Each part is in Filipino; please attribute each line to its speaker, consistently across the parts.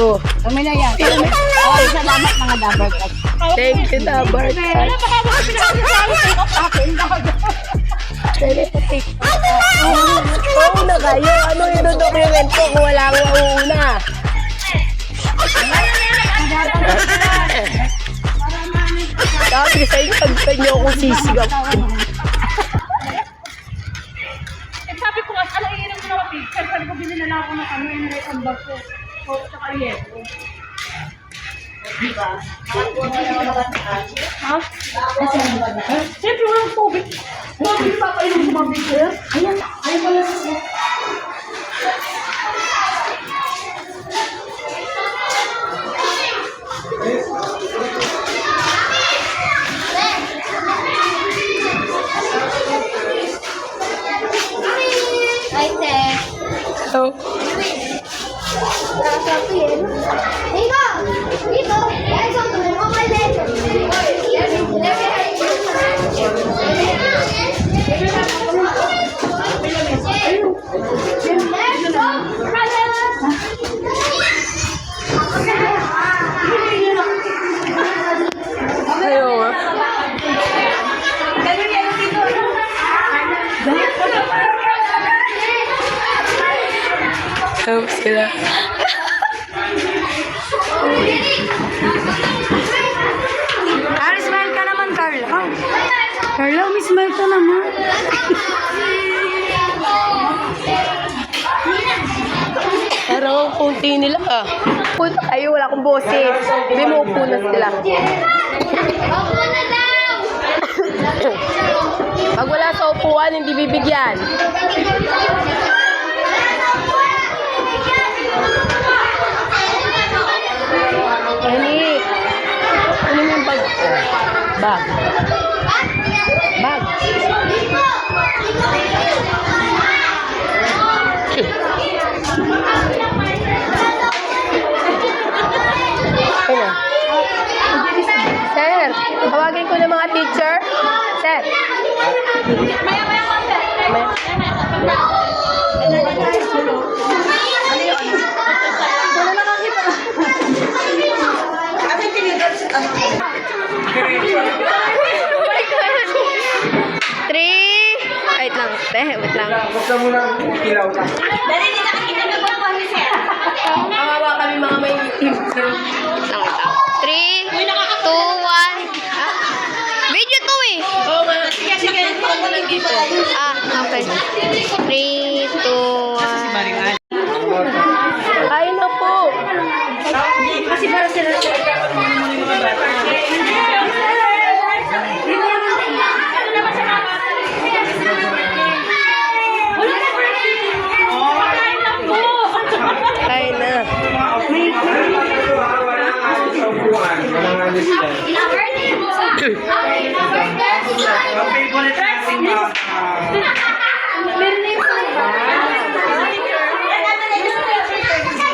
Speaker 1: Oh.
Speaker 2: Kami na yan. Salamat mga Dabber Cats.
Speaker 1: Thank you, Dabber Cats. Telepatik. Oo na kayo. Ano yung document ko kung wala akong mauuna? Sabi sa inyo, pagka nyo akong sisigaw.
Speaker 2: Sabi ko, alayiran ko na picture. Sabi ko, bilhin na lang ako ng ano, yung isang bag ko. O, saka yeso. Diba? Ha? Siyempre, walang tubig. Tubig pa pa yung sumabig ko. Ayan, ayaw pala sa
Speaker 1: So, ayaw nga. Ayaw sila.
Speaker 2: Smile ka naman, Carla. Carla, may smile ka naman.
Speaker 1: Parang ang kunti nila ah. Punta kayo, wala akong boses. Hindi mo upo na sila. Pag wala sa upuan, hindi bibigyan. Eli, ano yung bag? Bag. Bag. Ano? Sir, tawagin ko ng mga teacher. Sir. Wait lang, wait lang.
Speaker 3: Basta mo lang kilaw lang.
Speaker 2: Dali, hindi nakakita na ba kami, sir?
Speaker 1: Kawawa kami mga may team. Lang ito. 3, 2, 1. Video to eh. Oo nga. Sige, sige. Okay. 3, 2, 1. Kain na po.
Speaker 2: Kasi para sila
Speaker 1: Kain na.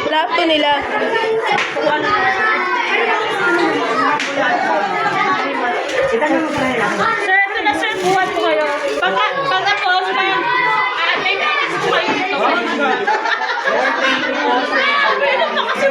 Speaker 1: Plato nila.
Speaker 2: Sir, ito na sir, buwan ko kayo. Pagka-close pa yan, may minutes ko kayo dito. Pwede pa kasi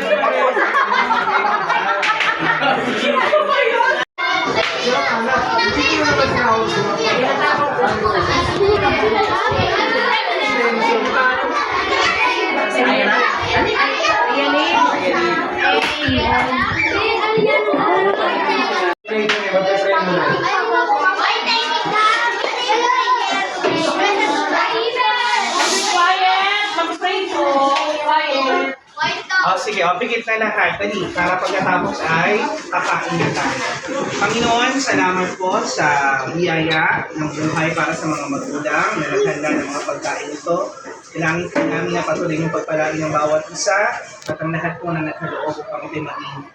Speaker 3: Sige, pikit na lahat. Dali, para pagkatapos ay kakain na tayo. Panginoon, salamat po sa biyaya ng buhay para sa mga magulang na naghanda ng mga pagkain ito. Kailangan po namin na patuloy yung pagpalain ng bawat isa at ang lahat po na nagkaloob upang ito maging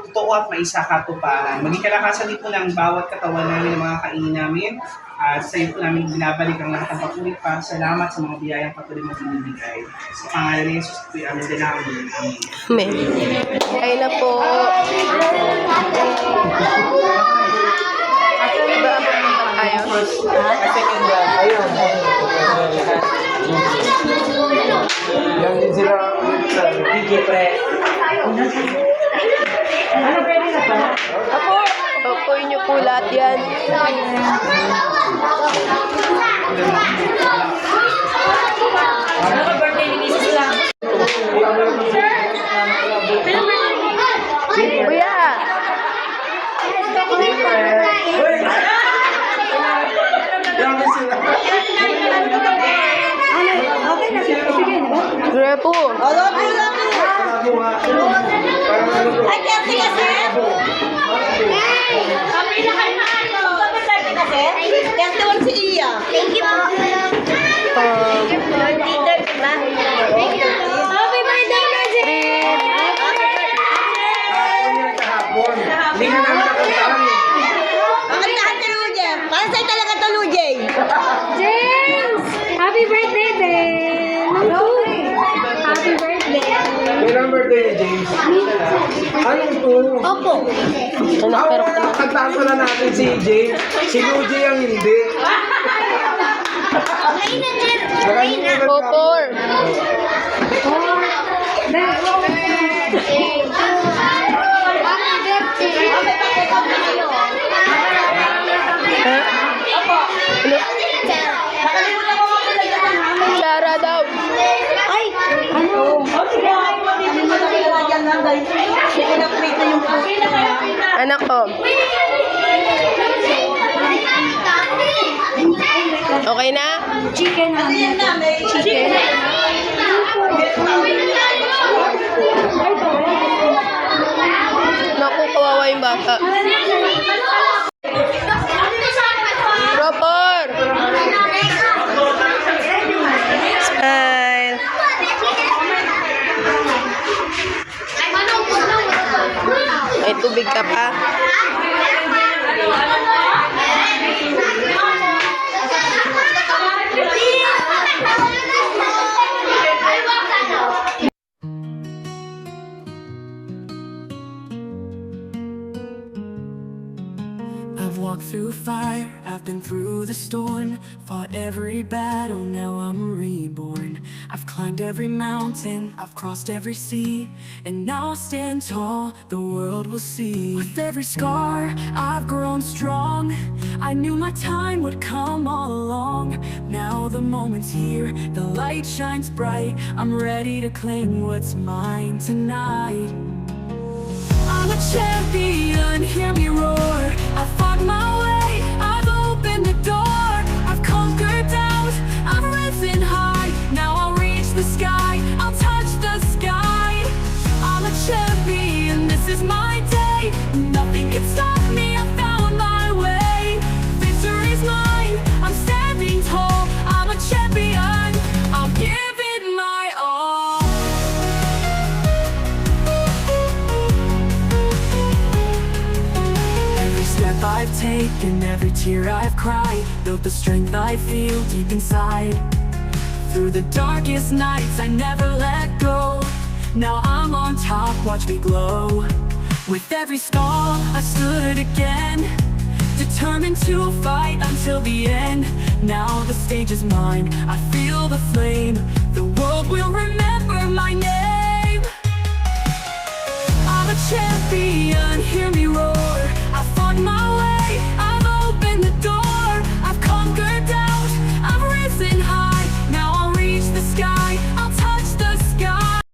Speaker 3: totoo at maisakatuparan. Maging kalakasan din po ng bawat katawan namin ng mga kainin namin. At sa iyo po namin binabalik ang lahat ng papuri para salamat sa mga biyayang patuloy mo binibigay. Sa pangalan ni Jesus, ito'y aming dalangin. Amen.
Speaker 1: Amen. Kain na po. Ayun.
Speaker 3: Ayun. Yan din sila sa DJ Pre.
Speaker 1: Enjoy nyo po lahat yan. Kuya! Grepo!
Speaker 4: Ay, Kati kasi?
Speaker 2: Sabi na kayo na ano.
Speaker 4: Kati kasi? Kati wala si Iya. Thank you po. Happy birthday, Rosie!
Speaker 3: Hindi ka namin kakantahan eh.
Speaker 4: Kakantahan si Luje. Para sa'yo talaga to, Luje.
Speaker 2: James! Happy birthday, Ben! Happy birthday!
Speaker 5: Kailang birthday ni James? Ano ito?
Speaker 4: Opo.
Speaker 1: Anak, pero
Speaker 5: Kantaan pala natin si James. Si Luigi ang hindi.
Speaker 1: Popor! Chara daw.
Speaker 4: Ay! Ano?
Speaker 1: Anak ko. Okay na?
Speaker 2: Chicken
Speaker 4: Ano yan na? May chicken?
Speaker 1: Naku, kawawa yung bata. Popor! Smile. May tubig ka pa?
Speaker 6: I've walked through fire, I've been through the storm, fought every battle, now I'm reborn. I've climbed every mountain, I've crossed every sea, and now I stand tall, the world will see. With every scar, I've grown strong. I knew my time would come all along. Now the moment's here, the light shines bright. I'm ready to claim what's mine tonight. I'm a champion, hear me roar. I fought my way, I've opened the door. I've conquered doubt, I've risen high. Now I'll reach the sky, I'll touch the sky. I'm a champion, this is my day. Nothing can stop me, I found my way. Victory's mine, I'm standing tall. I'm a champion, I'll give it my all. Every step I've taken, every tear I've cried, built the strength I feel deep inside. Through the darkest nights I never let go. Now I'm on top, watch me glow. With every scar I stood again, determined to fight until the end. Now the stage is mine, I feel the flame. The world will remember my name. I'm a champion, hear me roar. I fought my way.